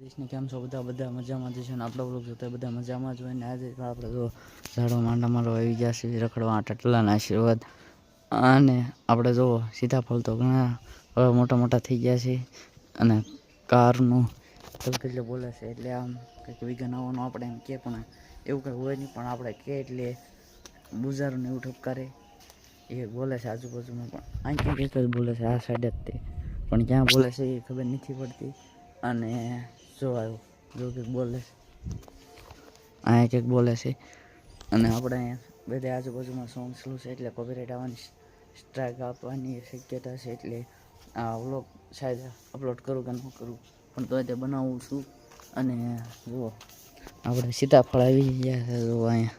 દેશને કેમ છો બધા બધા મજામાં છે ને આપણો વ્લોગ જોતા બધા મજામાં જ હોય ને આજે આપણે જો ઝાડો માંડા મારો આવી ગયા છે રખડવા ટટલાના આશીર્વાદ અને આપણે જો સીતાફળ તો ઘણા હવે મોટા મોટા થઈ ગયા છે અને કારનું એટલે બોલે છે એટલે આમ કંઈક વિઘન આવવાનું આપણે એમ કે પણ એવું કંઈ હોય નહીં પણ આપણે કે એટલે બુઝારોને એવું ઠપકારે એ બોલે છે આજુબાજુમાં પણ અહીં કંઈક જ બોલે છે આ સાઈડ જ તે પણ ક્યાં બોલે છે એ ખબર નથી પડતી અને જો આવ્યો જો કંઈક બોલે છે અહીંયા કંઈક બોલે છે અને આપણે અહીંયા બધા આજુબાજુમાં સોંગ સ્લો છે એટલે કોપીરાઇટ આવવાની સ્ટ્રાઇક આપવાની શક્યતા છે એટલે આ વ્લોગ શાયદ અપલોડ કરું કે ન કરું પણ તો તે બનાવું છું અને જુઓ આપણે સીતાફળ આવી ગયા છે જો અહીંયા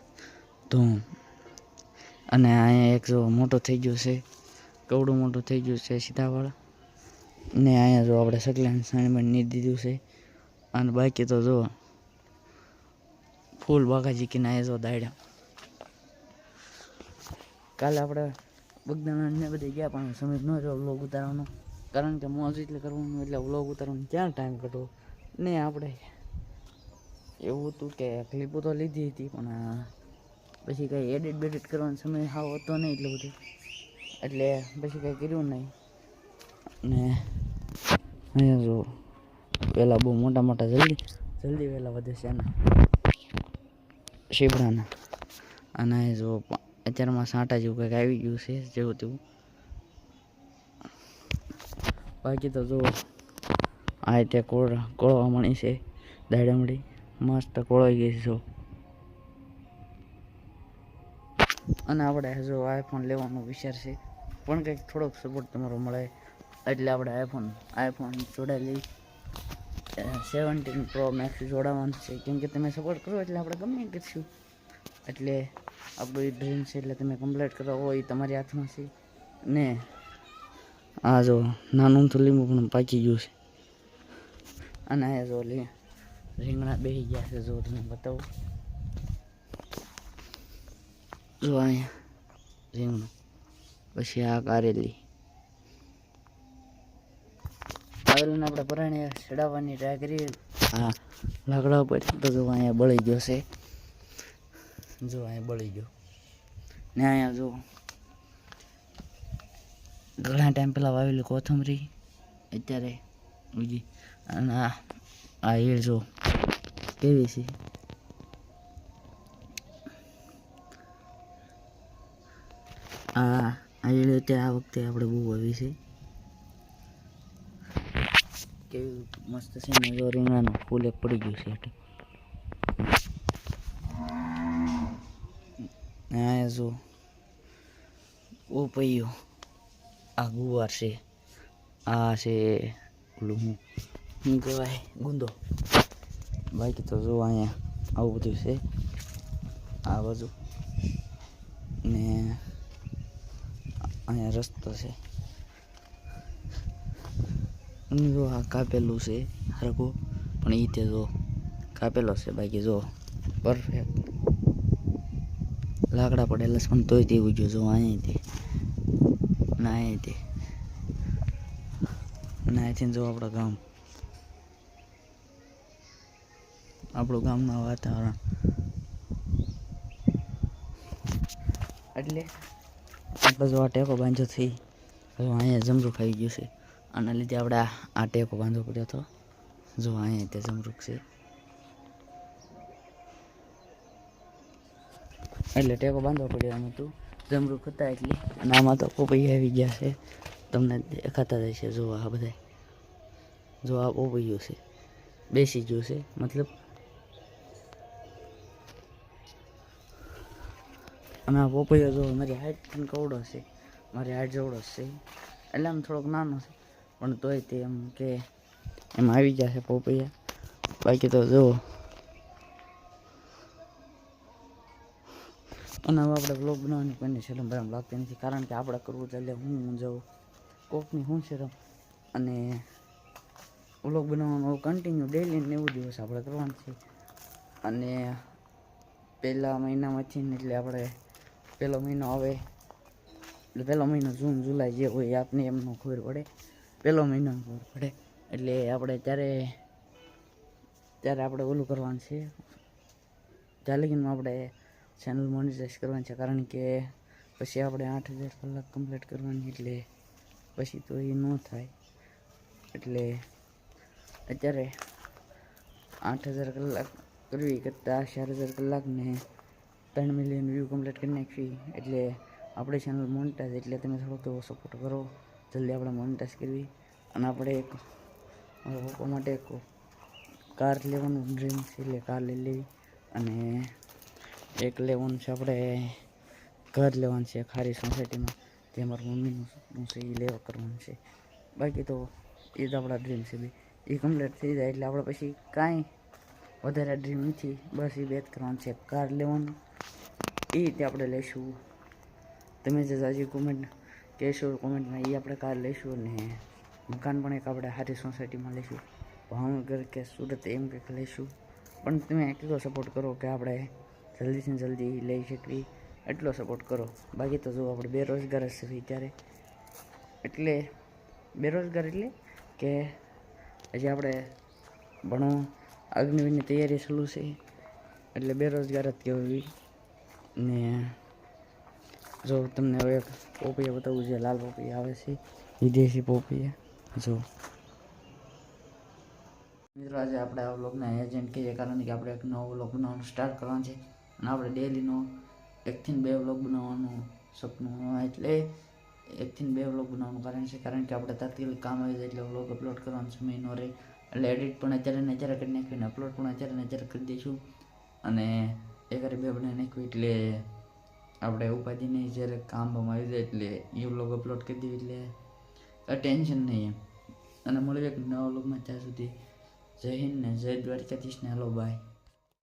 ધૂમ અને અહીંયા એક જો મોટો થઈ ગયો છે કવડું મોટું થઈ ગયું છે સીતાફળ ને અહીંયા જો આપણે સકલાને સાણીમાં ની દીધું છે અને બાકી તો જો ફૂલ બાગાજી કે ના જો દાડ્યા કાલે આપણે બગદાણા ને બધે ગયા પણ સમય ન રહ્યો વ્લોગ ઉતારવાનો કારણ કે મોજ એટલે કરવાનું એટલે વ્લોગ ઉતારવાનો ક્યાં ટાઈમ કાઢવો ને આપણે એવું હતું કે ક્લિપો તો લીધી હતી પણ પછી કંઈ એડિટ બેડિટ કરવાનો સમય હાવ હતો નહીં એટલું બધું એટલે પછી કંઈ કર્યું નહીં ને અહીંયા જો વહેલા બહુ મોટા મોટા જલ્દી વહેલા વધે છે એના શીબડાના અને જો અત્યારમાં સાંટા જેવું કંઈક આવી ગયું છે જેવું તેવું બાકી તો જો આ તે કોળવા મળી છે દાડમડી મસ્ત કોળાઈ ગઈ છે જો અને આપણે જો આઈફોન લેવાનો વિચાર છે પણ કંઈક થોડોક સપોર્ટ તમારો મળે એટલે આપણે આઈફોન જોડાયેલી 17 Pro Max જોડાવવાનું છે કેમ કે તમે સપોર્ટ કરો એટલે આપણે ગમે કરીશું એટલે આપણું એ ડ્રીમ છે એટલે તમે કમ્પ્લીટ કરો હોય એ તમારી હાથમાં છે ને આ જો નાનું તો લીંબુ પણ પાકી ગયું છે અને આ જો રીંગણા બેસી ગયા છે જો તમે બતાવું જો અહીંયા રીંગણું પછી આ કારેલી કારેલીને આપણે પરાણે ચડાવવાની ટ્રાય કરીએ હા લાકડા ઉપર તો જો અહીંયા બળી ગયો છે જો અહીંયા બળી ગયો ને અહીંયા જો ઘણા ટાઈમ પહેલાં વાવેલી કોથમરી અત્યારે બીજી અને આ ઈળ જો કેવી છે આ ઈળ અત્યારે આ વખતે આપણે બહુ આવી છે કેવી મસ્ત છે ને જો રીંગણાનું ફૂલ એક પડી ગયું છે એટલે આ જો પૈયો આ ગુવાર છે આ છે ઓલું શું કહેવાય ગુંદો બાકી તો જો અહીંયા આવું બધું છે આ બાજુ ને અહીંયા રસ્તો છે જો આ કાપેલું છે હરખું પણ એ તે જો કાપેલો છે બાકી જો પરફેક્ટ લાકડા પડેલા પણ તોય તેવું જો અહીંથી ના અહીંથી ના અહીંથી જો આપણું ગામનું વાતાવરણ એટલે આપણે જો આ ટેકો બાંધ્યો થઈ હવે અહીંયા જમરૂખ આવી ગયું છે આના લીધે આપણે આ ટેકો બાંધવો પડ્યો હતો જો અહીંયા તે જમરૂખ છે એટલે ટેકો બાંધવો પડ્યો આમાં તું જમરૂખ હતા એટલે અને આમાં તો પોપૈયા આવી ગયા છે તમને દેખાતા જાય છે જો આ બધા જો આ પોપૈયું છે બેસી ગયું છે મતલબ અને આ પોપૈયો જો મારી હાઈટ પણ કવડો છે મારી હાઈટ જેવડો છે એટલે આમ થોડોક નાનો છે પણ તોય તે એમ કે એમાં આવી ગયા છે પોપૈયા બાકી તો જો અને હવે આપણે બ્લોગ બનાવવાની કોઈને શરમ બરામ લાગતી નથી કારણ કે આપણે કરવું ચાલે હું જાઉં કોકની શું શરમ અને બ્લોગ બનાવવાનું કન્ટિન્યુ ડેલી ને 90 દિવસ આપણે કરવાનું છે અને પહેલા મહિનામાંથી એટલે આપણે પહેલો મહિનો આવે એટલે પહેલો મહિનો જૂન જુલાઈ જે હોય આપને એમનો ખબર પડે પહેલો મહિનો ખબર પડે એટલે આપણે ત્યારે ત્યારે આપણે ઓલું કરવાનું છે, ત્યાં લગીનમાં આપણે ચેનલ મોનિટાઈઝ કરવાની છે, કારણ કે પછી આપણે 8000 કલાક કમ્પ્લીટ કરવાની, એટલે પછી તો એ ન થાય. એટલે અત્યારે 8000 કલાક કરવી કરતાં 4000 કલાકને 3 મિલિયન વ્યૂ કમ્પ્લીટ કરી નાખવી, એટલે આપણે ચેનલ મોનિટાઈઝ. એટલે તમે થોડો તો સપોર્ટ કરો, જલ્દી આપણે મોનિટાઈઝ કરવી. અને આપણે એક મારા પપ્પા માટે એક કાર લેવાનું ડ્રીમ છે, એટલે કાર લઈ લેવી. અને એક લેવાનું છે, આપણે ઘર લેવાનું છે ખારી સોસાયટીમાં, જે મારા મમ્મીનું સપનું છે, એ લેવા કરવાનું છે. બાકી તો એ જ આપણા ડ્રીમ છે બી. એ કમ્પ્લીટ થઈ જાય એટલે આપણે પછી કાંઈ વધારે ડ્રીમ નથી, બસ એ બે જ કરવાનું છે. કાર લેવાનું એ રીતે આપણે લઈશું. તમે જે હજી કોમેન્ટ કહેશો કોમેન્ટમાં, એ આપણે કાર લઈશું. અને મકાન પણ એક આપણે સારી સોસાયટીમાં લઈશું, ભાવનગર કે સુરત એમ કંઈક લઈશું. પણ તમે એટલો સપોર્ટ કરો કે આપણે જલ્દીથી જલ્દી લઈ શકીએ, એટલો સપોર્ટ કરો. બાકી તો જો આપણે બેરોજગાર જ છીએ ત્યારે, એટલે બેરોજગાર એટલે કે હજી આપણે ભણો અગ્નિવીરની તૈયારી ચાલુ છે, એટલે બેરોજગાર જ કહેવાય. ને જો તમને હવે એક પોપૈયા બતાવું, જે લાલ પોપૈયા આવે છે, વિદેશી પોપૈયા. જો મિત્રો, આજે આપણે આ વ્લોગના એજન્ટ કહીએ, કારણ કે આપણે એક નવો વ્લોગ બનાવવાનું સ્ટાર્ટ કરવાનું છે. અને આપણે ડેલીનો 1 થી 2 વ્લોગ બનાવવાનું સપનું, એટલે 1 થી 2 વ્લોગ બનાવવાનું કારણ કે આપણે તાત્કાલિક કામ આવી જાય એટલે વ્લોગ અપલોડ કરવાનો સમય ન રહે. એટલે એડિટ પણ અત્યારે ને અત્યારે કરી નાખ્યું, અપલોડ પણ અત્યારે ને અત્યારે કરી દઈશું. અને એકારે 2 બનાવી નાખ્યું, એટલે આપણે ઉપાધિ નહીં. જ્યારે કામ આવી જાય એટલે એ વ્લોગ અપલોડ કરી દઈએ, એટલે ટેન્શન નહીં એમ. અને મળીએ એક નવા વ્લોગમાં. ત્યાં સુધી જય હિન્દ ને જય દ્વારકાધીશ ને, હેલો બાય.